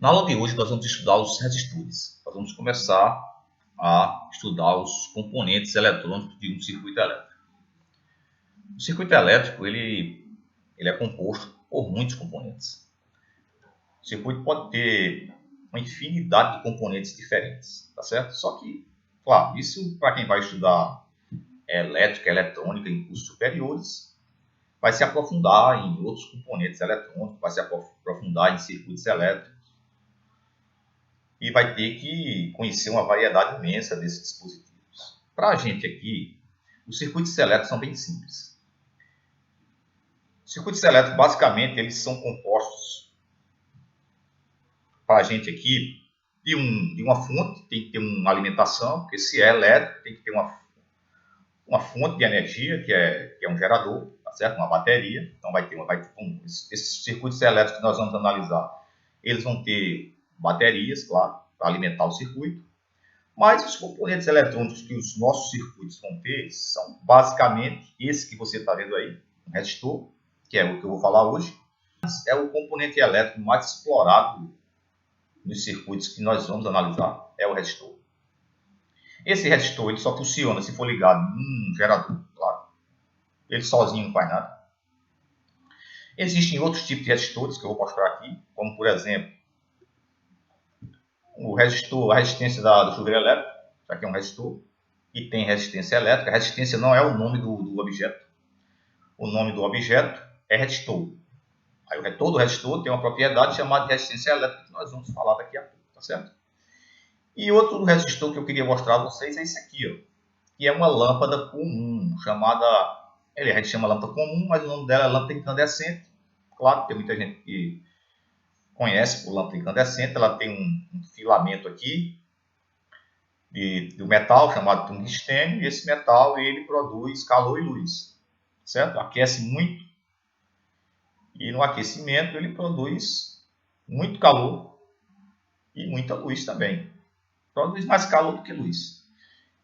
Na aula de hoje nós vamos estudar os resistores. Nós vamos começar a estudar os componentes eletrônicos de um circuito elétrico. O circuito elétrico ele é composto por muitos componentes. O circuito pode ter uma infinidade de componentes diferentes, tá certo? Só que, claro, isso para quem vai estudar elétrica, eletrônica em cursos superiores, vai se aprofundar em outros componentes eletrônicos, vai se aprofundar em circuitos elétricos e vai ter que conhecer uma variedade imensa desses dispositivos. Para a gente aqui, os circuitos elétricos são bem simples. Os circuitos elétricos, basicamente, eles são compostos, para a gente aqui, de uma fonte, tem que ter uma alimentação, porque se é elétrico, tem que ter uma fonte de energia, que é um gerador, tá certo? Uma bateria. Então, esses circuitos elétricos que nós vamos analisar, eles vão ter baterias, claro, para alimentar o circuito. Mas os componentes eletrônicos que os nossos circuitos vão ter são basicamente esse que você está vendo aí, um resistor, que é o que eu vou falar hoje. É o componente elétrico mais explorado nos circuitos que nós vamos analisar, é o resistor. Esse resistor ele só funciona se for ligado num gerador, claro. Ele sozinho não faz nada. Existem outros tipos de resistores que eu vou mostrar aqui, como por exemplo, o resistor, a resistência do chuveiro elétrico. Isso aqui é um resistor e tem resistência elétrica. A resistência não é o nome do objeto. O nome do objeto é resistor. Aí todo resistor tem uma propriedade chamada de resistência elétrica, que nós vamos falar daqui a pouco, tá certo? E outro resistor que eu queria mostrar a vocês é esse aqui, ó, que é uma lâmpada comum, chamada... a gente chama lâmpada comum, mas o nome dela é lâmpada incandescente. Claro, tem muita gente que conhece por lâmpada incandescente. Ela tem um filamento aqui do metal chamado tungstênio, e esse metal ele produz calor e luz, certo? Aquece muito e no aquecimento ele produz muito calor e muita luz também. Produz mais calor do que luz.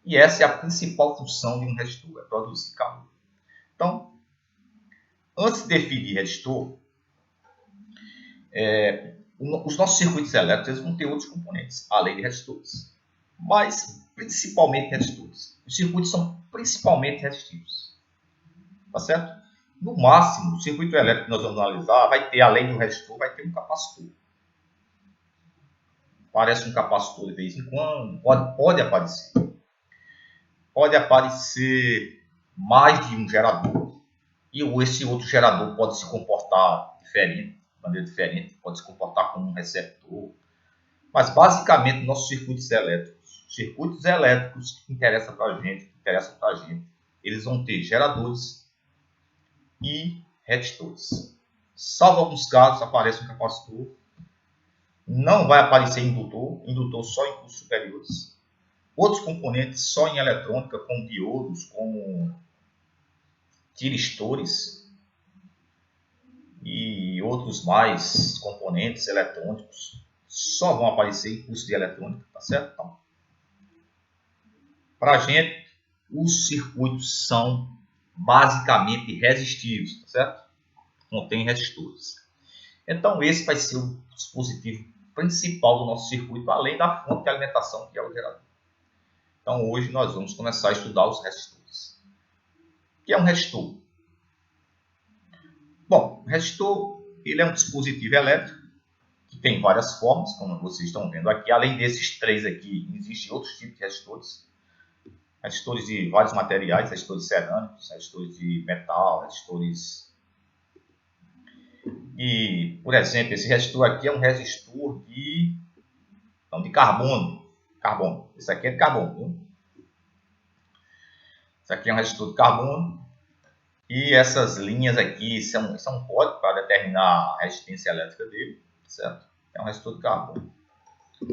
E essa é a principal função de um resistor, é produzir calor. Então, antes de definir resistor, os nossos circuitos elétricos vão ter outros componentes, além de resistores. Mas, principalmente resistores. Os circuitos são principalmente resistivos. Tá certo? No máximo, o circuito elétrico que nós vamos analisar vai ter, além do resistor, vai ter um capacitor. Aparece um capacitor de vez em quando, pode aparecer. Pode aparecer mais de um gerador. E esse outro gerador pode se comportar de maneira diferente, pode se comportar como um receptor. Mas basicamente nossos circuitos elétricos que interessam para a gente, eles vão ter geradores e resistores. Salvo alguns casos, aparece um capacitor. Não vai aparecer indutor só em cursos superiores. Outros componentes só em eletrônica, como diodos, como tiristores e outros mais componentes eletrônicos só vão aparecer em curso de eletrônica, tá certo? Então, para a gente, os circuitos são basicamente resistivos, tá certo? Contém resistores. Então, esse vai ser o dispositivo principal do nosso circuito, além da fonte de alimentação, que é o gerador. Então, hoje nós vamos começar a estudar os resistores. O que é um resistor? Bom, o resistor ele é um dispositivo elétrico que tem várias formas, como vocês estão vendo aqui. Além desses três aqui, existem outros tipos de resistores. Resistores de vários materiais, resistores cerâmicos, resistores de metal, resistores... E, por exemplo, esse resistor aqui é um resistor de carbono. Esse aqui é de carbono, viu? Esse aqui é um resistor de carbono. E essas linhas aqui são um código para determinar a resistência elétrica dele, certo? É um resistor de carbono.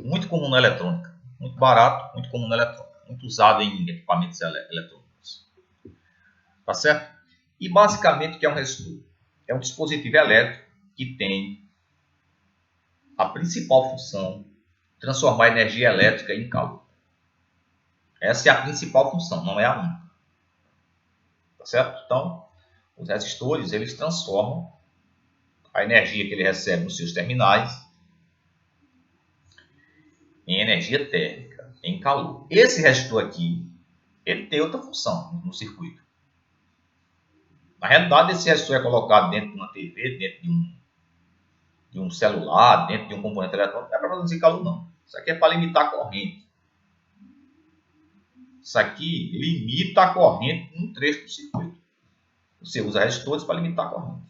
Muito comum na eletrônica. Muito barato, muito comum na eletrônica. Muito usado em equipamentos eletrônicos. Tá certo? E basicamente o que é um resistor? É um dispositivo elétrico que tem a principal função transformar energia elétrica em calor. Essa é a principal função, não é a única. Tá certo? Então, os resistores eles transformam a energia que ele recebe nos seus terminais em energia térmica, em calor. Esse resistor aqui, ele tem outra função no circuito. Na realidade, esse resistor é colocado dentro de uma TV, dentro de um celular, dentro de um componente eletrônico, não é para produzir calor, não. Isso aqui é para limitar a corrente. Isso aqui limita a corrente num trecho do circuito. Você usa resistores para limitar a corrente.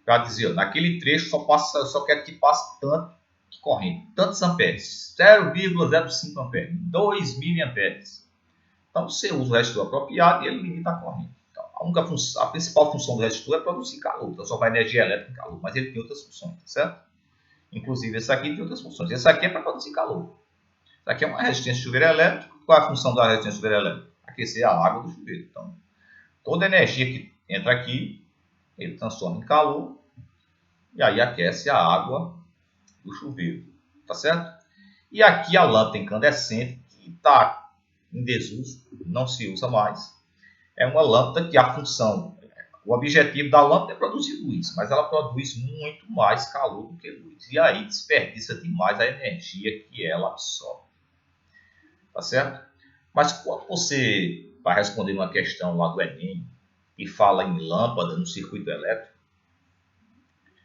Para dizer, naquele trecho só quero que passe tanto de corrente, tantos amperes, 0,05 amperes, 2 miliamperes. Então você usa o resistor apropriado e ele limita a corrente. Então, a principal função do resistor é produzir calor, transformar energia elétrica em calor, mas ele tem outras funções, certo? Inclusive esse aqui tem outras funções. Esse aqui é para produzir calor. Isso aqui é uma resistência de chuveiro elétrico. Qual é a função da resistência de chuveiro elétrico? Aquecer a água do chuveiro. Então, toda a energia que entra aqui, ele transforma em calor e aí aquece a água do chuveiro. Tá certo? E aqui a lâmpada incandescente, que está em desuso, não se usa mais. É uma lâmpada que a função, o objetivo da lâmpada é produzir luz, mas ela produz muito mais calor do que luz. E aí desperdiça demais a energia que ela absorve. Tá certo? Mas quando você vai responder uma questão lá do Enem e fala em lâmpada no circuito elétrico,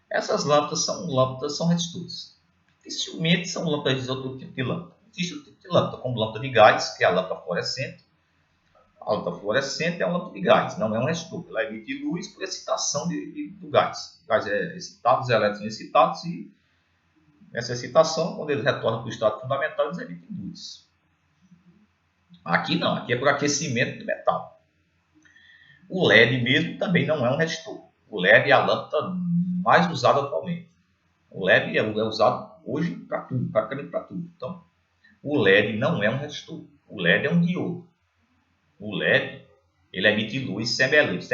essas lâmpadas são resistores. Dificilmente são lâmpadas de outro tipo de lâmpada. Existe outro tipo de lâmpada, como lâmpada de gás, que é a lâmpada fluorescente. A lâmpada fluorescente é uma lâmpada de gás, não é um resistor. Ela emite luz por excitação do gás. O gás é excitado, os elétrons são excitados e essa excitação, quando eles retornam para o estado fundamental, eles emitem luz. Aqui não, aqui é por aquecimento do metal. O LED mesmo também não é um resistor. O LED é a lâmpada mais usada atualmente. O LED é usado hoje para tudo, praticamente para tudo. Então, o LED não é um resistor. O LED é um diodo. O LED, ele emite luz semelhante.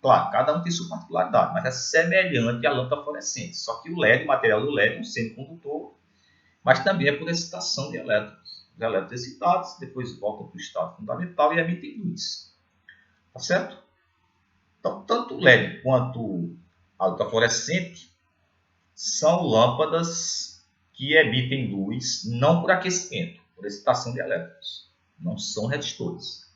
Claro, cada um tem sua particularidade, mas é semelhante à lâmpada fluorescente. Só que o LED, o material do LED é um semicondutor, mas também é por excitação de elétrons. Os elétrons excitados, depois voltam para o estado fundamental e emitem luz. Tá certo? Então, tanto o LED quanto a lâmpada fluorescente são lâmpadas que emitem luz não por aquecimento, por excitação de elétrons. Não são resistores.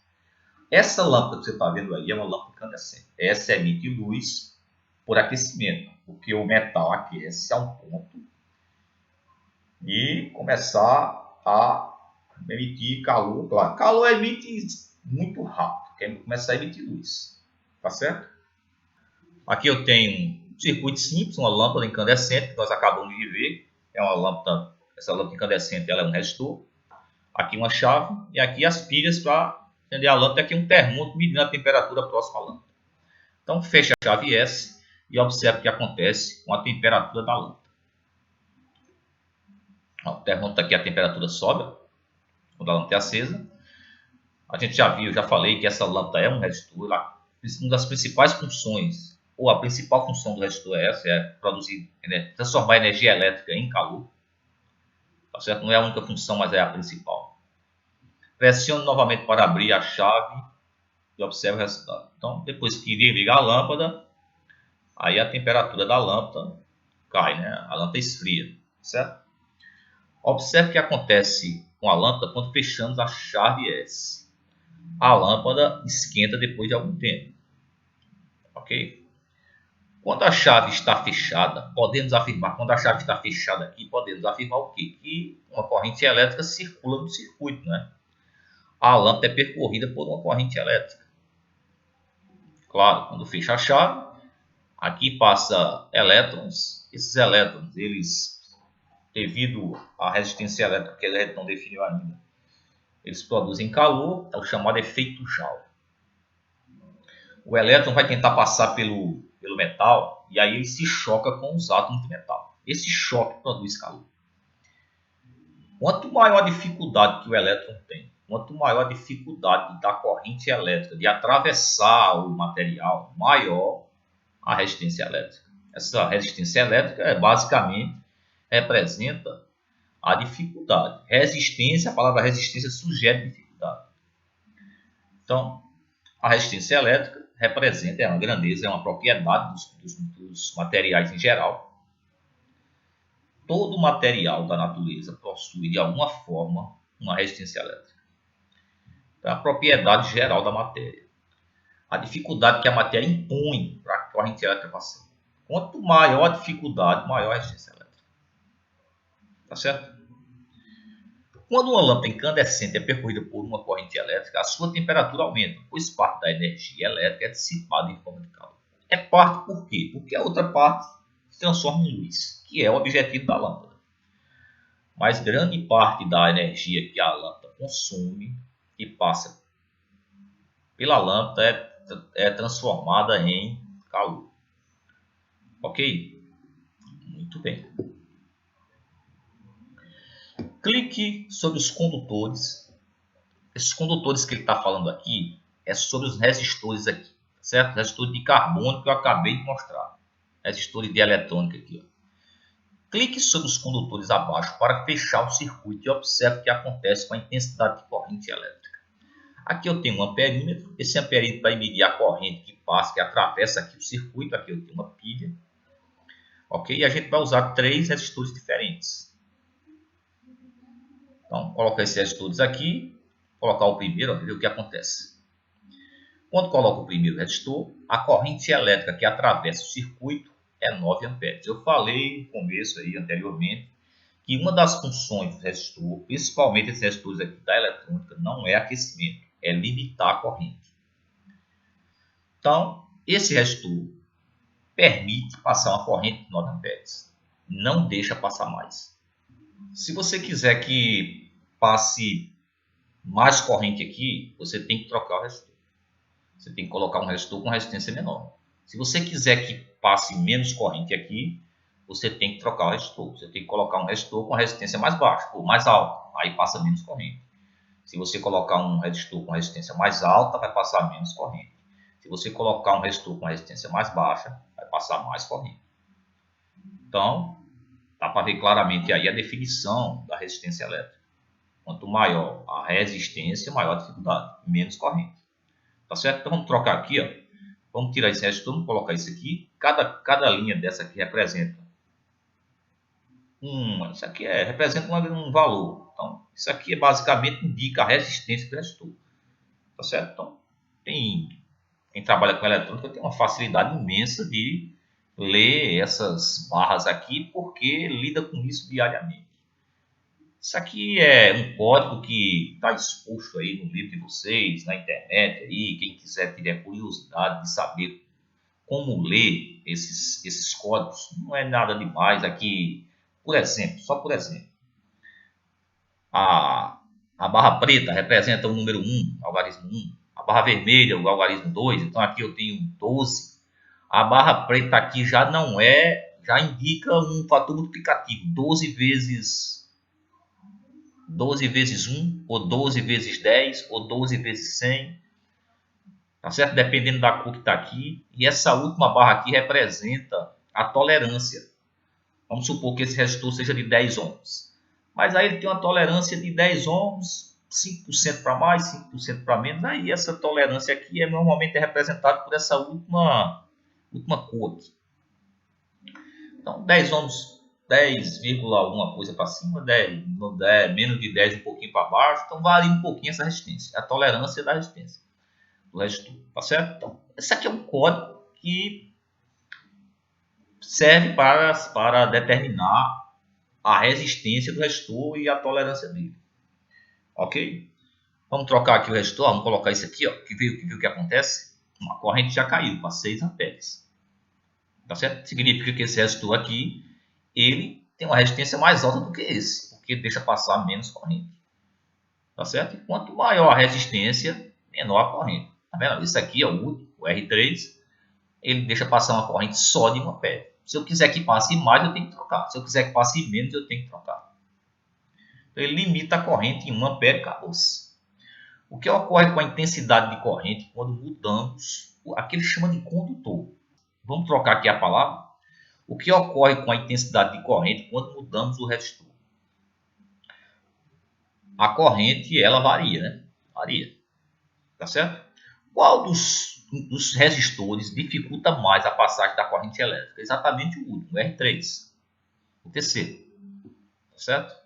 Essa lâmpada que você está vendo aí é uma lâmpada incandescente. Essa emite luz por aquecimento, porque o metal aquece a um ponto e começar a emitir calor. Claro, calor emite muito rápido, quer começar a emitir luz. Tá certo? Aqui eu tenho um circuito simples, uma lâmpada incandescente que nós acabamos de ver. É uma lâmpada, essa lâmpada incandescente ela é um resistor. Aqui uma chave e aqui as pilhas para acender a lâmpada. Aqui um termômetro medindo a temperatura próxima à lâmpada. Então fecha a chave S e observe o que acontece com a temperatura da lâmpada. O termômetro aqui, a temperatura sobe quando a lâmpada é acesa. A gente já viu, já falei que essa lâmpada é um resistor. Uma das principais funções, ou a principal função do resistor é essa, é produzir, transformar energia elétrica em calor. Tá certo? Não é a única função, mas é a principal. Pressione novamente para abrir a chave e observe o resultado. Então, depois que ligar a lâmpada, aí a temperatura da lâmpada cai, né? A lâmpada esfria, certo? Observe o que acontece com a lâmpada quando fechamos a chave S. A lâmpada esquenta depois de algum tempo. Ok? Quando a chave está fechada, podemos afirmar, quando a chave está fechada aqui, podemos afirmar o quê? Que uma corrente elétrica circula no circuito, né? A lâmpada é percorrida por uma corrente elétrica. Claro, quando fecha a chave, aqui passa elétrons. Esses elétrons, eles, devido à resistência elétrica que ele não definiu ainda, eles produzem calor, é o chamado efeito Joule. O elétron vai tentar passar pelo metal e aí ele se choca com os átomos de metal. Esse choque produz calor. Quanto maior a dificuldade que o elétron tem, quanto maior a dificuldade da corrente elétrica de atravessar o material, maior a resistência elétrica. Essa resistência elétrica basicamente representa a dificuldade. Resistência, a palavra resistência sugere dificuldade. Então, a resistência elétrica representa uma grandeza, é uma propriedade dos materiais em geral. todo material da natureza possui, de alguma forma, uma resistência elétrica. Então, é a propriedade geral da matéria. A dificuldade que a matéria impõe para a corrente elétrica passar. Quanto maior a dificuldade, maior a resistência elétrica. Tá certo? Quando uma lâmpada incandescente é percorrida por uma corrente elétrica, a sua temperatura aumenta, pois parte da energia elétrica é dissipada em forma de calor. É parte por quê? Porque a outra parte se transforma em luz, que é o objetivo da lâmpada. Mas grande parte da energia que a lâmpada consome e passa pela lâmpada é transformada em calor. Ok? Muito bem. Clique sobre os condutores. Esses condutores que ele está falando aqui é sobre os resistores aqui, certo? Resistores de carbono que eu acabei de mostrar. Resistores de eletrônica aqui, ó. Clique sobre os condutores abaixo para fechar o circuito e observe o que acontece com a intensidade de corrente elétrica. Aqui eu tenho um amperímetro. Esse amperímetro vai medir a corrente que passa, que atravessa aqui o circuito. Aqui eu tenho uma pilha. Ok? E a gente vai usar 3 resistores diferentes. Então, colocar esses resistores aqui. Colocar o primeiro, ver o que acontece. Quando coloco o primeiro resistor, a corrente elétrica que atravessa o circuito é 9 amperes. Eu falei no começo aí, anteriormente, que uma das funções do resistor, principalmente esses resistores aqui da eletrônica, não é aquecimento, é limitar a corrente. Então, esse resistor permite passar uma corrente de 9 amperes. Não deixa passar mais. Se você quiser que passe mais corrente aqui, você tem que trocar o resistor. Você tem que colocar um resistor com resistência menor. Se você quiser que passe menos corrente aqui, você tem que trocar o resistor. Você tem que colocar um resistor com resistência mais baixa ou mais alta. Aí passa menos corrente. Se você colocar um resistor com resistência mais alta, vai passar menos corrente. Se você colocar um resistor com resistência mais baixa, vai passar mais corrente. Então, dá para ver claramente aí a definição da resistência elétrica. Quanto maior a resistência, maior a dificuldade, menos corrente. Tá certo? Então vamos trocar aqui, ó. Vamos tirar esse resistor, vamos colocar isso aqui. Cada linha dessa aqui representa isso aqui representa um valor. Então, isso aqui basicamente indica a resistência do resistor. Tá certo? Então, quem trabalha com eletrônica tem uma facilidade imensa de ler essas barras aqui, porque lida com isso diariamente. Isso aqui é um código que está exposto aí no livro de vocês, na internet aí. Quem quiser tiver curiosidade de saber como ler esses códigos, não é nada demais. Aqui, por exemplo, só por exemplo, a barra preta representa o número 1, algarismo 1. A barra vermelha, o algarismo 2. Então aqui eu tenho 12. A barra preta aqui já não já indica um fator multiplicativo. 12 vezes 1, ou 12 vezes 10, ou 12 vezes 100. Tá certo? Dependendo da cor que está aqui. E essa última barra aqui representa a tolerância. Vamos supor que esse resistor seja de 10 ohms. Mas aí ele tem uma tolerância de 10 ohms, 5% para mais, 5% para menos. Aí essa tolerância aqui normalmente é representada por essa última cor aqui. Então 10 ohms, 10, alguma coisa para cima, 10, menos de 10 um pouquinho para baixo. Então varia um pouquinho essa resistência. A tolerância da resistência do resistor. Tá certo? Então esse aqui é um código que serve para determinar a resistência do resistor e a tolerância dele. Ok? Vamos trocar aqui o resistor. Vamos colocar isso aqui, ó, que viu o que acontece? A corrente já caiu para 6 amperes. Tá certo? Significa que esse resistor aqui, ele tem uma resistência mais alta do que esse, porque deixa passar menos corrente. Tá certo? E quanto maior a resistência, menor a corrente. Tá vendo? Esse aqui é o último, o R3, ele deixa passar uma corrente só de 1 ampere. Se eu quiser que passe mais, eu tenho que trocar. Se eu quiser que passe menos, eu tenho que trocar. Então, ele limita a corrente em 1 ampere e acabou-se. O que ocorre com a intensidade de corrente quando mudamos aqui ele chama de condutor. Vamos trocar aqui a palavra. O que ocorre com a intensidade de corrente quando mudamos o resistor? A corrente, ela varia, né? Varia. Tá certo? Qual dos resistores dificulta mais a passagem da corrente elétrica? Exatamente o último, o R3. O terceiro. certo?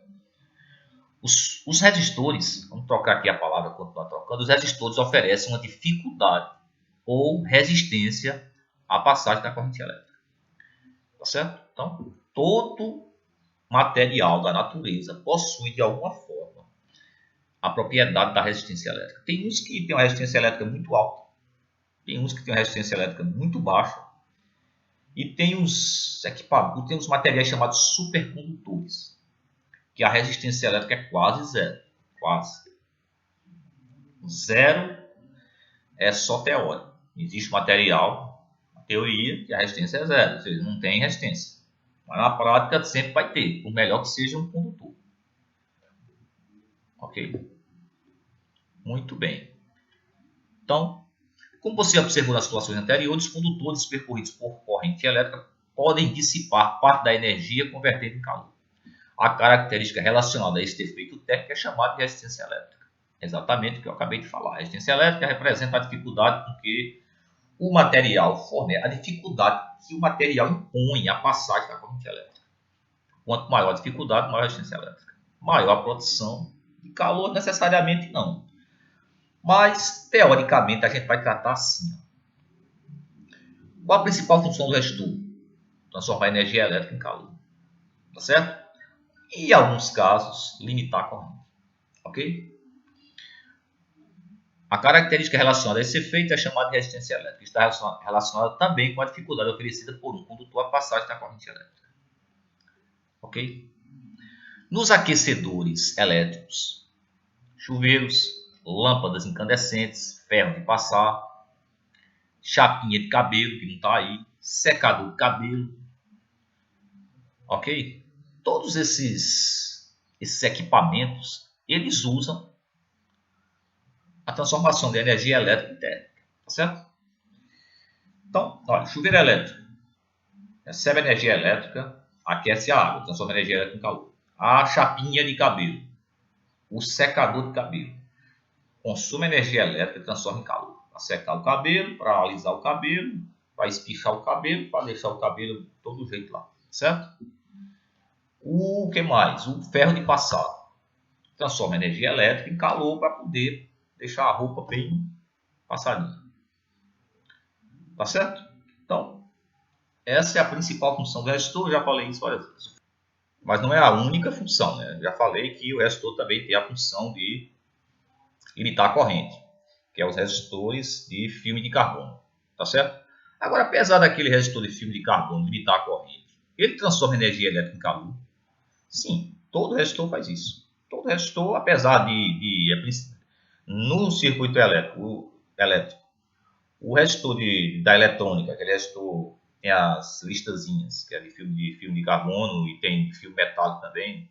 Os resistores, vamos trocar aqui a palavra, continuar trocando, os resistores oferecem uma dificuldade ou resistência à passagem da corrente elétrica. Tá certo? Então, todo material da natureza possui, de alguma forma, a propriedade da resistência elétrica. Tem uns que têm uma resistência elétrica muito alta, tem uns que têm uma resistência elétrica muito baixa, e tem os equipamentos, tem os materiais chamados supercondutores, que a resistência elétrica é quase zero. Quase. Zero é só teórico. Existe material, na teoria, que a resistência é zero, ou seja, não tem resistência. Mas na prática sempre vai ter, por melhor que seja um condutor. Ok? Muito bem. Então, como você observou nas situações anteriores, os condutores percorridos por corrente elétrica podem dissipar parte da energia convertendo em calor. A característica relacionada a este efeito técnico é chamada de resistência elétrica. Exatamente o que eu acabei de falar. A resistência elétrica representa a dificuldade com que o material fornece, a dificuldade que o material impõe à passagem da corrente elétrica. Quanto maior a dificuldade, maior a resistência elétrica. Maior a produção de calor, necessariamente não. Mas, teoricamente, a gente vai tratar assim. Qual a principal função do resistor? Transformar a energia elétrica em calor. Tá certo? E, em alguns casos, limitar a corrente. Ok? A característica relacionada a esse efeito é chamada de resistência elétrica. Está relacionada também com a dificuldade oferecida por um condutor à passagem da corrente elétrica. Ok? Nos aquecedores elétricos, chuveiros, lâmpadas incandescentes, ferro de passar, chapinha de cabelo, que não está aí, secador de cabelo, ok? Todos esses equipamentos, eles usam a transformação de energia elétrica em térmica, tá certo? Então, olha, chuveiro elétrico recebe energia elétrica, aquece a água, transforma a energia elétrica em calor. A chapinha de cabelo, o secador de cabelo, consome energia elétrica e transforma em calor. Para secar o cabelo, para alisar o cabelo, para espichar o cabelo, para deixar o cabelo de todo jeito lá, certo? O que mais? O ferro de passar transforma energia elétrica em calor para poder deixar a roupa bem passadinha. Tá certo? Então, essa é a principal função do resistor. Eu já falei isso várias vezes. Mas não é a única função, né? Já falei que o resistor também tem a função de limitar a corrente, que é os resistores de filme de carbono. Tá certo? Agora, apesar daquele resistor de filme de carbono limitar a corrente, ele transforma energia elétrica em calor? Sim, todo resistor faz isso. Todo resistor, apesar no circuito elétrico, o resistor da eletrônica, aquele resistor tem as listazinhas, que é de filme de carbono e tem filme metálico também.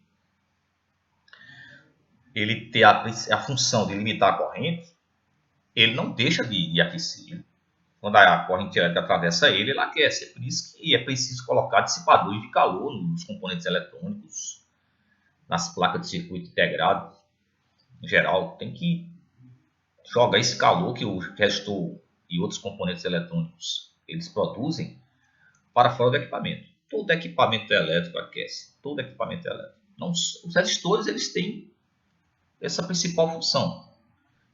Ele tem a função de limitar a corrente, ele não deixa de aquecer. Quando a corrente elétrica atravessa ele, ele aquece. É por isso que é preciso colocar dissipadores de calor nos componentes eletrônicos, nas placas de circuito integrado. Em geral, tem que jogar esse calor que o resistor e outros componentes eletrônicos eles produzem para fora do equipamento. Todo equipamento elétrico aquece. Todo equipamento elétrico. Não, os resistores eles têm essa principal função,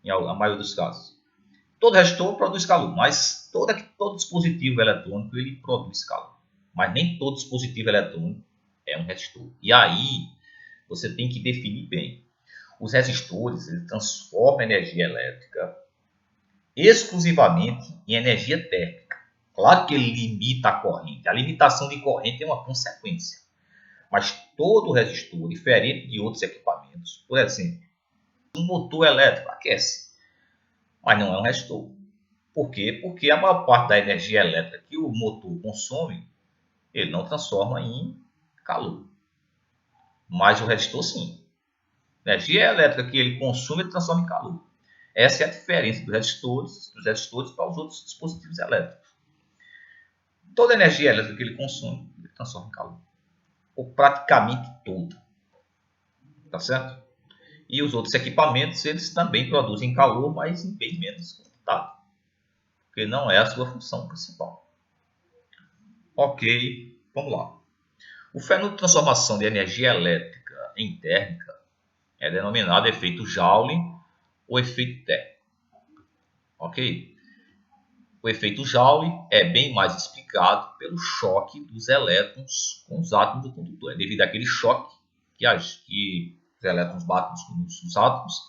na maioria dos casos. Todo resistor produz calor, mas todo dispositivo eletrônico ele produz calor. Mas nem todo dispositivo eletrônico é um resistor. E aí você tem que definir bem. Os resistores eles transformam a energia elétrica exclusivamente em energia térmica. Claro que ele limita a corrente. A limitação de corrente é uma consequência. Mas todo resistor, diferente de outros equipamentos, por exemplo, um motor elétrico aquece, mas não é um resistor. Por quê? Porque a maior parte da energia elétrica que o motor consome, ele não transforma em calor. Mas o resistor sim. A energia elétrica que ele consome, ele transforma em calor. Essa é a diferença dos resistores para os outros dispositivos elétricos. Toda a energia elétrica que ele consome, ele transforma em calor. Ou praticamente toda. Tá certo? E os outros equipamentos, eles também produzem calor, mas em bem menos quantidade. Porque não é a sua função principal. Ok, vamos lá. O fenômeno de transformação de energia elétrica em térmica é denominado efeito Joule ou efeito térmico. Ok? O efeito Joule é bem mais explicado pelo choque dos elétrons com os átomos do condutor. É devido àquele choque que os elétrons batem nos átomos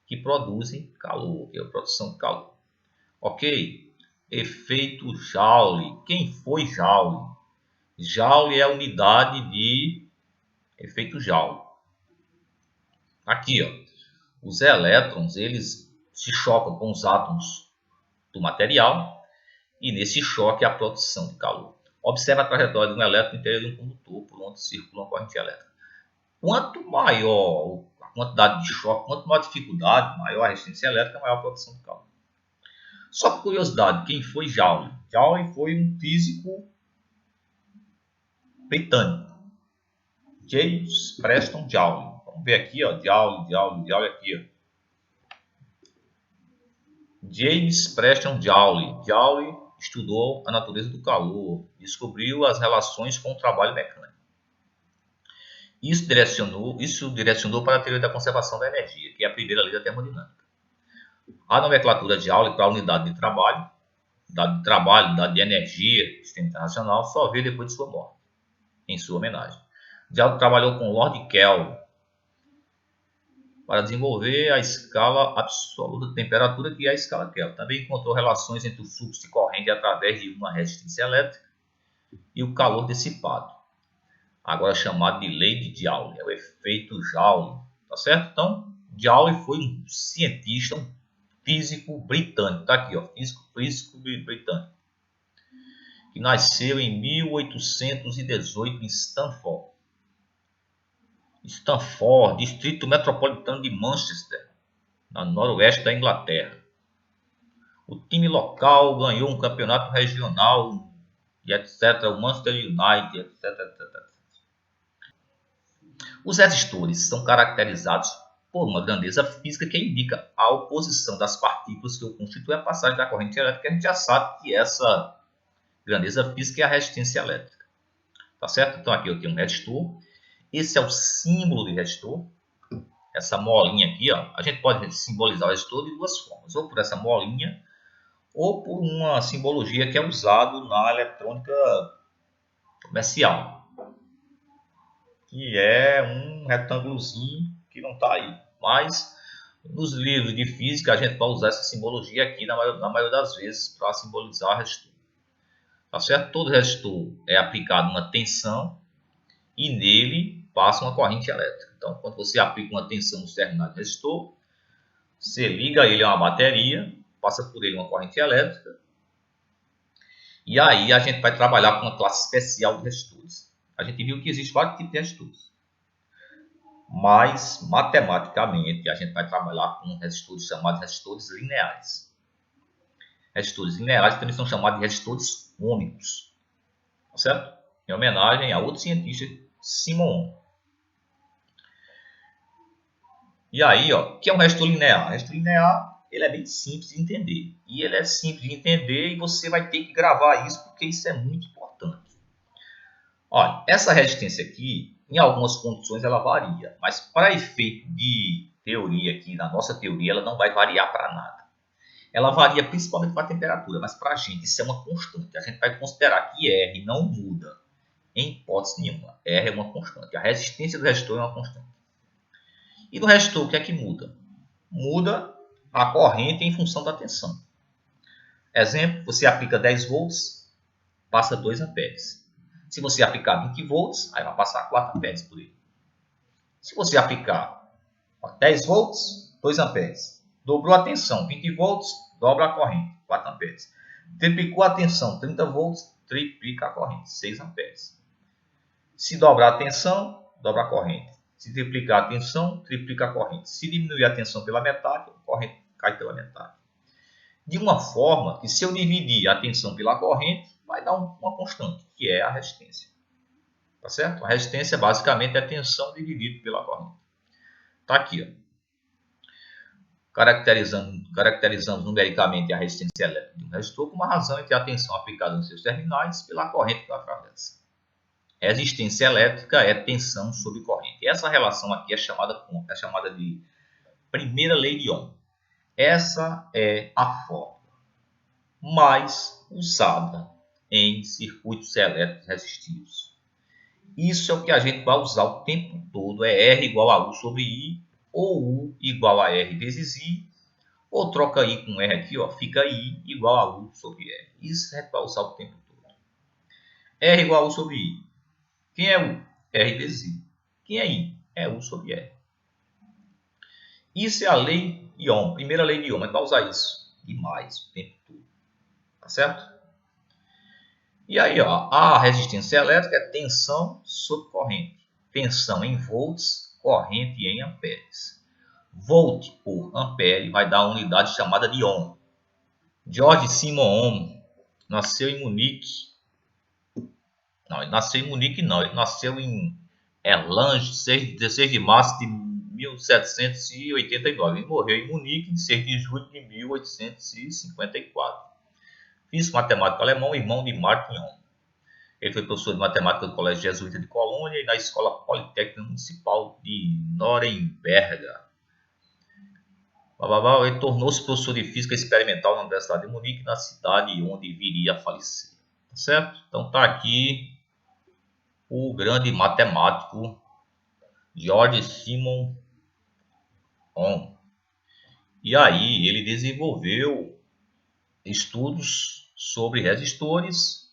que produzem calor, que é a produção de calor. Ok? Efeito Joule. Quem foi Joule? Joule é a unidade de efeito Joule. Aqui, ó, os elétrons eles se chocam com os átomos do material e nesse choque há a produção de calor. Observe a trajetória de um elétron no interior de um condutor por onde circula uma corrente elétrica. Quanto maior a quantidade de choque, quanto maior a dificuldade, maior a resistência elétrica, maior a produção de calor. Só por curiosidade, quem foi Joule? Joule foi um físico britânico, James Preston Joule. Vamos ver aqui, ó, Joule aqui, ó. James Preston Joule. Joule estudou a natureza do calor, descobriu as relações com o trabalho mecânico. Isso direcionou para a teoria da conservação da energia, que é a primeira lei da termodinâmica. A nomenclatura de Joule para a unidade de trabalho, unidade de energia, sistema internacional, só veio depois de sua morte, em sua homenagem. Joule trabalhou com Lord Kelvin para desenvolver a escala absoluta de temperatura, que é a escala Kelvin. Também encontrou relações entre o fluxo de corrente através de uma resistência elétrica e o calor dissipado, agora chamado de lei de Joule, é o efeito Joule, tá certo? Então, Joule foi um cientista, um físico britânico, tá aqui, ó, físico britânico, que nasceu em 1818 em Stanford, distrito metropolitano de Manchester, no noroeste da Inglaterra. O time local ganhou um campeonato regional e etc. O Manchester United, etc. Os resistores são caracterizados por uma grandeza física que indica a oposição das partículas que o constituem à passagem da corrente elétrica. A gente já sabe que essa grandeza física é a resistência elétrica. Tá certo? Então aqui eu tenho um resistor. Esse é o símbolo de resistor. Essa molinha aqui, ó, a gente pode simbolizar o resistor de duas formas. Ou por essa molinha, ou por uma simbologia que é usado na eletrônica comercial, que é um retângulozinho que não está aí. Mas nos livros de física a gente pode usar essa simbologia aqui na maioria das vezes para simbolizar resistor. Tá certo? Todo resistor é aplicado uma tensão e nele passa uma corrente elétrica. Então, quando você aplica uma tensão nos terminais do resistor, você liga ele a uma bateria, passa por ele uma corrente elétrica, e aí a gente vai trabalhar com uma classe especial de resistores. A gente viu que existe vários tipos de resistores, mas matematicamente a gente vai trabalhar com resistores chamados resistores lineares. Resistores lineares também são chamados de resistores ômicos, tá certo? Em homenagem a outro cientista, Simon Ohm. E aí, ó, o que é um resistor linear? O resistor linear, ele é bem simples de entender. E ele é simples de entender e você vai ter que gravar isso porque isso é muito importante. Olha, essa resistência aqui, em algumas condições ela varia, mas para efeito de teoria aqui, na nossa teoria, ela não vai variar para nada. Ela varia principalmente para a temperatura, mas para a gente isso é uma constante. A gente vai considerar que R não muda em hipótese nenhuma. R é uma constante. A resistência do resistor é uma constante. E no resistor, o que é que muda? Muda a corrente em função da tensão. Exemplo, você aplica 10 volts, passa 2 amperes. Se você aplicar 20 volts, aí vai passar 4 amperes por ele. Se você aplicar 10 volts, 2 amperes. Dobrou a tensão, 20 volts, dobra a corrente, 4 amperes. Triplicou a tensão, 30 volts, triplica a corrente, 6 amperes. Se dobrar a tensão, dobra a corrente. Se triplicar a tensão, triplica a corrente. Se diminuir a tensão pela metade, a corrente cai pela metade. De uma forma que se eu dividir a tensão pela corrente, vai dar uma constante, que é a resistência. Tá certo? A resistência basicamente é a tensão dividida pela corrente. Tá aqui, ó. Caracterizamos numericamente a resistência elétrica de um resistor com uma razão entre a tensão aplicada nos seus terminais pela corrente que o atravessa. Resistência elétrica é tensão sobre corrente. Essa relação aqui é chamada de primeira lei de Ohm. Essa é a fórmula mais usada em circuitos elétricos resistivos. Isso é o que a gente vai usar o tempo todo, é R igual a U sobre I, ou U igual a R vezes I, ou troca I com R aqui, ó, fica I igual a U sobre R. Isso a gente vai usar o tempo todo. R igual a U sobre I. Quem é U? R vezes I. Quem é I? É U sobre R. Isso é a lei de Ohm, primeira lei de Ohm, a gente vai usar isso. E mais o tempo todo. Tá certo? E aí, ó, a resistência elétrica é tensão sobre corrente. Tensão em volts, corrente em amperes. Volt por ampere vai dar uma unidade chamada de ohm. George Simon Ohm nasceu em Munique. Não, ele nasceu em Munique não, ele nasceu em Erlangen, 16 de março de 1789. Ele morreu em Munique em 6 de julho de 1854. Físico matemático alemão, irmão de Martin Ohm. Ele foi professor de matemática do Colégio Jesuíta de Colônia e da Escola Politécnica Municipal de Nuremberg. Ele tornou-se professor de física experimental na Universidade de Munique, na cidade onde viria a falecer. Tá certo? Então tá aqui o grande matemático George Simon Ohm. E aí ele desenvolveu estudos sobre resistores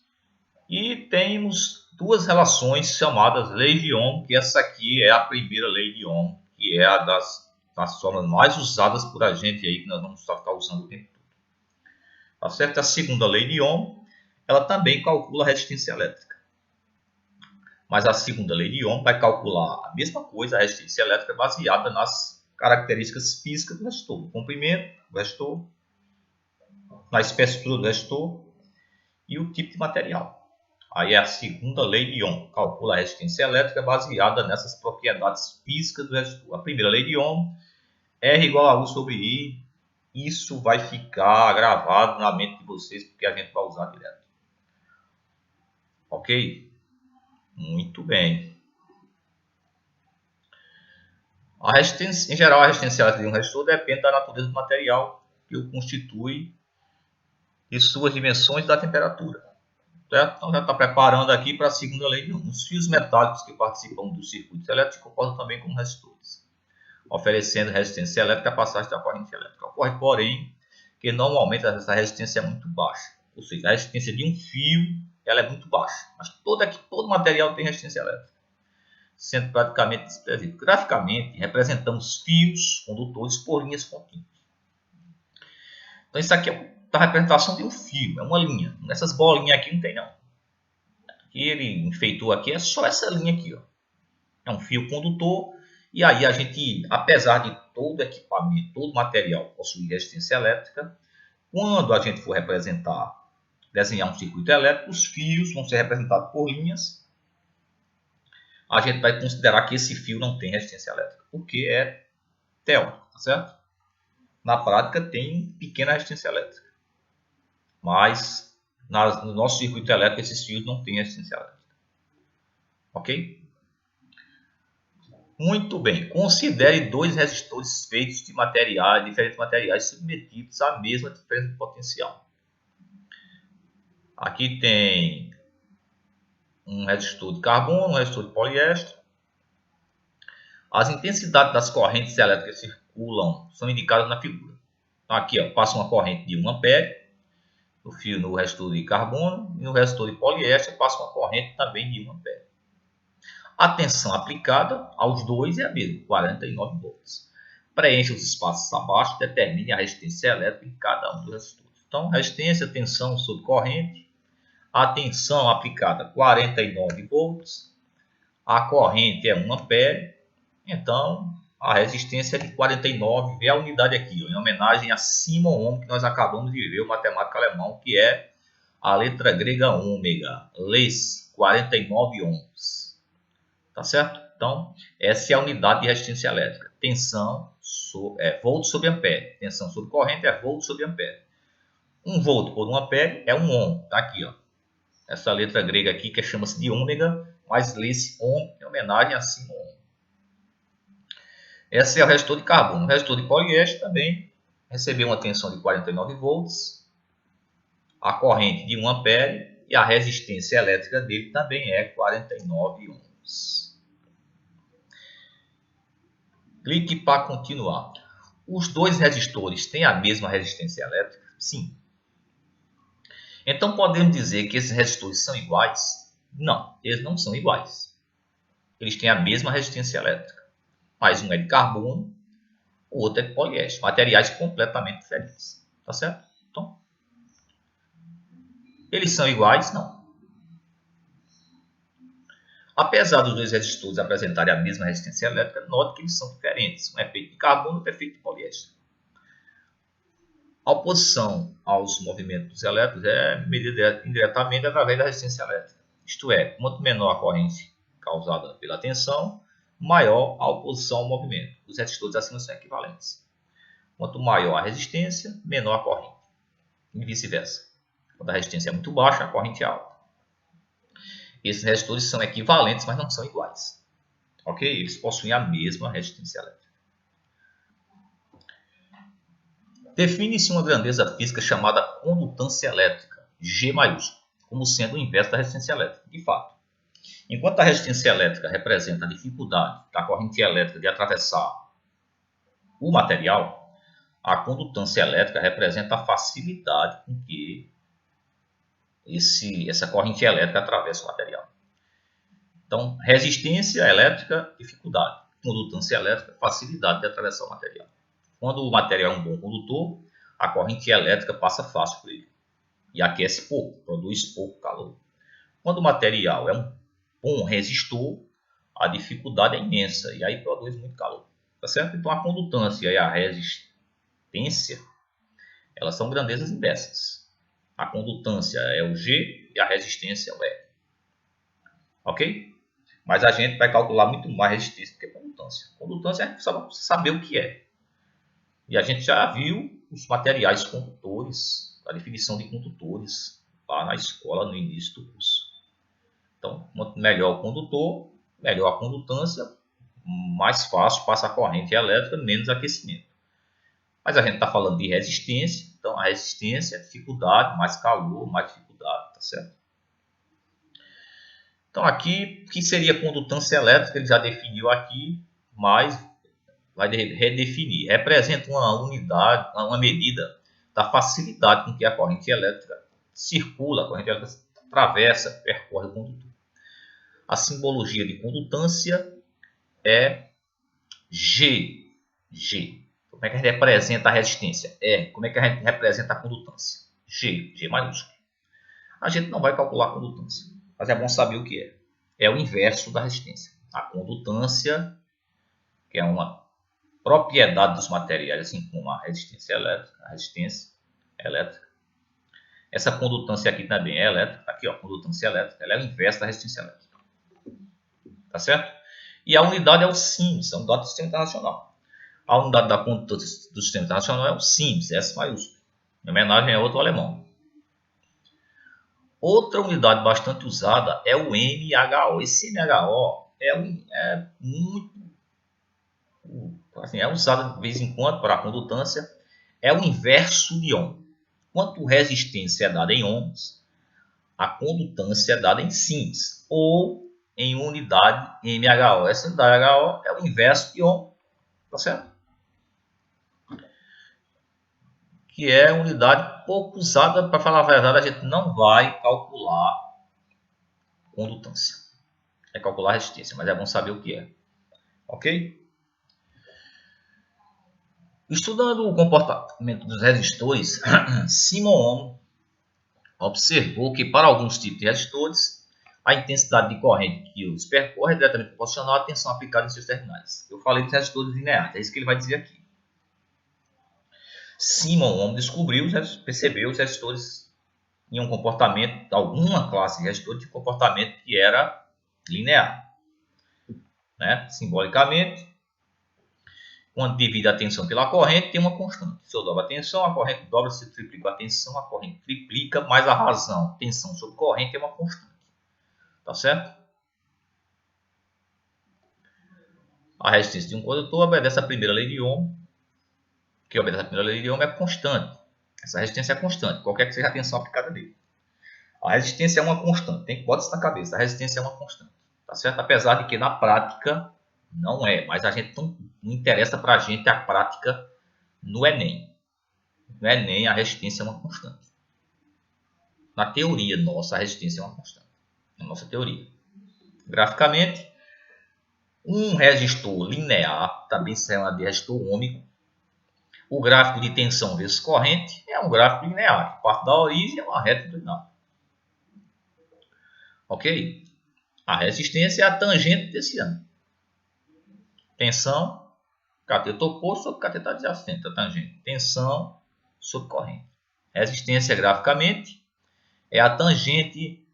e temos duas relações chamadas leis de Ohm, que essa aqui é a primeira lei de Ohm, que é a das formas mais usadas por a gente aí, que nós vamos ficar usando o tempo todo. Tá certo? A segunda lei de Ohm, ela também calcula a resistência elétrica. Mas a segunda lei de Ohm vai calcular a mesma coisa, a resistência elétrica baseada nas características físicas do resistor, no comprimento do resistor, na espessura do resistor e o tipo de material. Aí é a segunda lei de Ohm, calcula a resistência elétrica baseada nessas propriedades físicas do resistor. A primeira lei de Ohm, R igual a U sobre I, isso vai ficar gravado na mente de vocês, porque a gente vai usar direto. Ok? Muito bem. A resistência, em geral, a resistência elétrica de um resistor depende da natureza do material que o constitui, de suas dimensões e da temperatura. Certo? Então já está preparando aqui para a segunda lei de Ohm. Os fios metálicos que participam dos circuitos elétricos se comportam também como resistores, oferecendo resistência elétrica à passagem da corrente elétrica. Ocorre, porém, que normalmente essa resistência é muito baixa. Ou seja, a resistência de um fio ela é muito baixa. Mas todo material tem resistência elétrica, sendo praticamente desprezível. Graficamente, representamos fios condutores por linhas contínuas. Então, isso aqui é a representação de um fio, é uma linha. Essas bolinhas aqui não tem, não. Que ele enfeitou aqui é só essa linha aqui, ó. É um fio condutor. E aí a gente, apesar de todo equipamento, todo material possuir resistência elétrica, quando a gente for desenhar um circuito elétrico, os fios vão ser representados por linhas. A gente vai considerar que esse fio não tem resistência elétrica, porque é teórico, tá certo? Na prática tem pequena resistência elétrica, mas no nosso circuito elétrico esses fios não têm resistência elétrica. Ok? Muito bem. Considere dois resistores feitos de diferentes materiais submetidos à mesma diferença de potencial. Aqui tem um resistor de carbono, um resistor de poliéster. As intensidades das correntes elétricas que circulam são indicadas na figura. Então aqui passa uma corrente de 1 ampere no resistor de carbono e no resistor de poliéster passa uma corrente também de 1 ampere. A tensão aplicada aos dois é a mesma, 49 volts. Preencha os espaços abaixo e determine a resistência elétrica em cada um dos resistores. Então, resistência, tensão sobre corrente. A tensão aplicada, 49 volts. A corrente é 1 ampere. Então, a resistência é de 49. Vê a unidade aqui, em homenagem a Simon Ohm, que nós acabamos de ver, o matemático alemão, que é a letra grega ômega, Les, 49 ohms. Tá certo? Então, essa é a unidade de resistência elétrica. Tensão é volt sobre ampere. Tensão sobre corrente é volt sobre ampere. 1 volt por 1 ampere é 1 ohm. Tá aqui, ó. Essa letra grega aqui que chama-se de ômega, mas lê-se ohm em homenagem a Simon Ohm. Esse é o resistor de carbono. O resistor de poliéster também recebeu uma tensão de 49 volts, a corrente de 1 ampere e a resistência elétrica dele também é 49 ohms. Clique para continuar. Os dois resistores têm a mesma resistência elétrica? Sim. Então podemos dizer que esses resistores são iguais? Não, eles não são iguais. Eles têm a mesma resistência elétrica, mas um é de carbono, o outro é de poliéster, materiais completamente diferentes. Tá certo? Então, eles são iguais? Não. Apesar dos dois resistores apresentarem a mesma resistência elétrica, note que eles são diferentes. Um é feito de carbono e outro é feito de poliéster. A oposição aos movimentos elétricos é medida indiretamente através da resistência elétrica. Isto é, quanto menor a corrente causada pela tensão, maior a oposição ao movimento. Os resistores acima são equivalentes. Quanto maior a resistência, menor a corrente. E vice-versa. Quando a resistência é muito baixa, a corrente é alta. Esses resistores são equivalentes, mas não são iguais. Ok? Eles possuem a mesma resistência elétrica. Define-se uma grandeza física chamada condutância elétrica, G maiúsculo, como sendo o inverso da resistência elétrica. De fato, enquanto a resistência elétrica representa a dificuldade da corrente elétrica de atravessar o material, a condutância elétrica representa a facilidade com que essa corrente elétrica atravessa o material. Então, resistência elétrica, dificuldade. Condutância elétrica, facilidade de atravessar o material. Quando o material é um bom condutor, a corrente elétrica passa fácil por ele e aquece pouco, produz pouco calor. Quando o material é um bom resistor, a dificuldade é imensa e aí produz muito calor. Tá certo? Então, a condutância e a resistência, elas são grandezas inversas. A condutância é o G e a resistência é o E. Ok? Mas a gente vai calcular muito mais resistência do que condutância. Condutância é só para saber o que é. E a gente já viu os materiais condutores, a definição de condutores lá na escola no início do curso. Então, quanto melhor o condutor, melhor a condutância, mais fácil passa a corrente elétrica, menos aquecimento. Mas a gente está falando de resistência, então a resistência é dificuldade, mais calor, mais dificuldade, tá certo? Então aqui, o que seria condutância elétrica, ele já definiu aqui, mas vai redefinir. Representa uma unidade, uma medida da facilidade com que a corrente elétrica circula, a corrente elétrica atravessa, percorre o condutor. A simbologia de condutância é G. Como é que a gente representa a resistência? Como é que a gente representa a condutância? G maiúsculo. A gente não vai calcular a condutância, mas é bom saber o que é. É o inverso da resistência. A condutância, que é uma propriedade dos materiais, assim como a resistência elétrica. Essa condutância aqui também é elétrica. Aqui, ó, condutância elétrica. Ela é o inverso da resistência elétrica. Tá certo? E a unidade é o SIMS, a unidade do Sistema Internacional. A unidade da condutância do Sistema Internacional é o SIMS, S maiúsculo. Em homenagem a outro alemão. Outra unidade bastante usada é o mHo. Esse mHo é muito, assim, é usado de vez em quando para a condutância. É o inverso de ohm. Quanto resistência é dada em ohms, a condutância é dada em sims, ou em unidade mHo. Essa unidade mHo é o inverso de ohm, tá certo? Que é unidade pouco usada, para falar a verdade, a gente não vai calcular condutância. É calcular resistência, mas é bom saber o que é. Ok? Estudando o comportamento dos resistores, Simon Ohm observou que para alguns tipos de resistores, a intensidade de corrente que os percorre é diretamente proporcional à tensão aplicada em seus terminais. Eu falei dos resistores lineares, é isso que ele vai dizer aqui. Simon Ohm percebeu os resistores em um comportamento, alguma classe de resistor de comportamento que era linear. Né? Simbolicamente, quando divide a tensão pela corrente, tem uma constante. Se eu dobro a tensão, a corrente dobra. Se eu triplico a tensão, a corrente triplica, mas a razão, tensão sobre corrente, é uma constante. Tá certo? A resistência de um condutor obedece à primeira lei de Ohm, que obedece à primeira lei de Ohm é constante. Essa resistência é constante, qualquer que seja a tensão aplicada nele. A resistência é uma constante, bota isso na cabeça, a resistência é uma constante, tá certo? Apesar de que na prática não é, mas a gente não interessa para a gente a prática no Enem. No Enem a resistência é uma constante. Na teoria nossa, a resistência é uma constante. Na nossa teoria. Graficamente, um resistor linear, também se chama de resistor ômico. O gráfico de tensão vezes corrente é um gráfico linear, que parte da origem é uma reta inclinada. Ok? A resistência é a tangente desse ângulo. Tensão, cateto oposto sobre cateto adjacente, a tangente. Tensão sobre corrente. Resistência, graficamente, é a tangente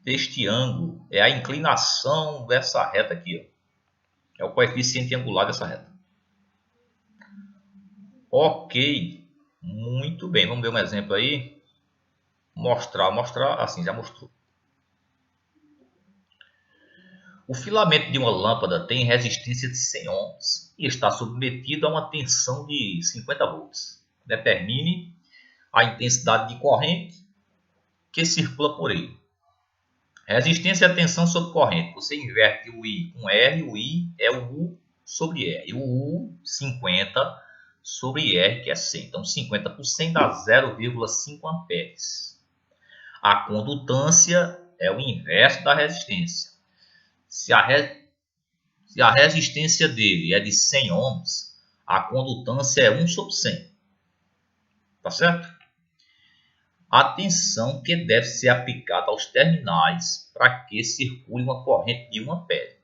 deste ângulo, é a inclinação dessa reta aqui. Ó. É o coeficiente angular dessa reta. Ok, muito bem. Vamos ver um exemplo aí. Mostrar, assim, já mostrou. O filamento de uma lâmpada tem resistência de 100 ohms e está submetido a uma tensão de 50 volts. Determine a intensidade de corrente que circula por ele. Resistência é a tensão sobre corrente. Você inverte o I com R, o I é o U sobre R. O U, 50 sobre R, que é 100. Então, 50 por 100 dá 0,5 amperes. A condutância é o inverso da resistência. Se a resistência dele é de 100 ohms, a condutância é 1 sobre 100. Tá certo? A tensão que deve ser aplicada aos terminais para que circule uma corrente de 1 ampere.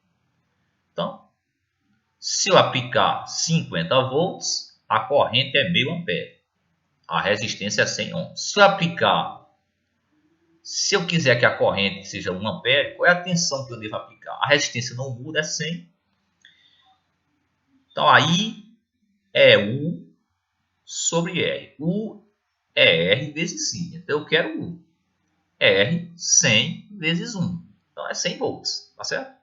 Então, se eu aplicar 50 volts, a corrente é meio ampere. A resistência é 100 ohms. Se eu quiser que a corrente seja 1 ampere, qual é a tensão que eu devo aplicar? A resistência não muda, é 100. Então, aí é U sobre R. U é R vezes I. Então, eu quero U. R 100 vezes 1. Então, é 100 volts. Tá certo?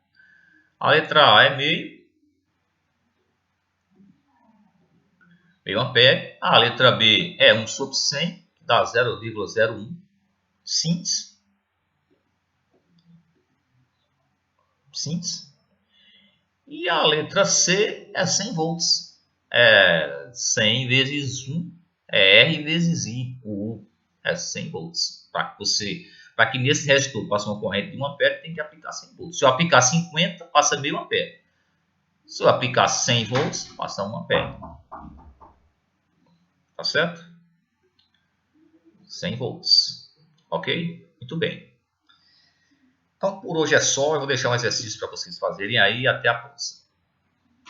A letra A é meio ampere. A letra B é 1 sobre 100, que dá 0,01 sints. E a letra C é 100 volts. É 100 vezes 1 é R vezes I. O U é 100 volts. Para que nesse resistor passe uma corrente de 1 ampere, tem que aplicar 100 volts. Se eu aplicar 50, passa meio ampere. Se eu aplicar 100 volts, passa 1 ampere. Tá certo? 100 volts. Ok? Muito bem. Então, por hoje é só. Eu vou deixar um exercício para vocês fazerem aí. Até a próxima.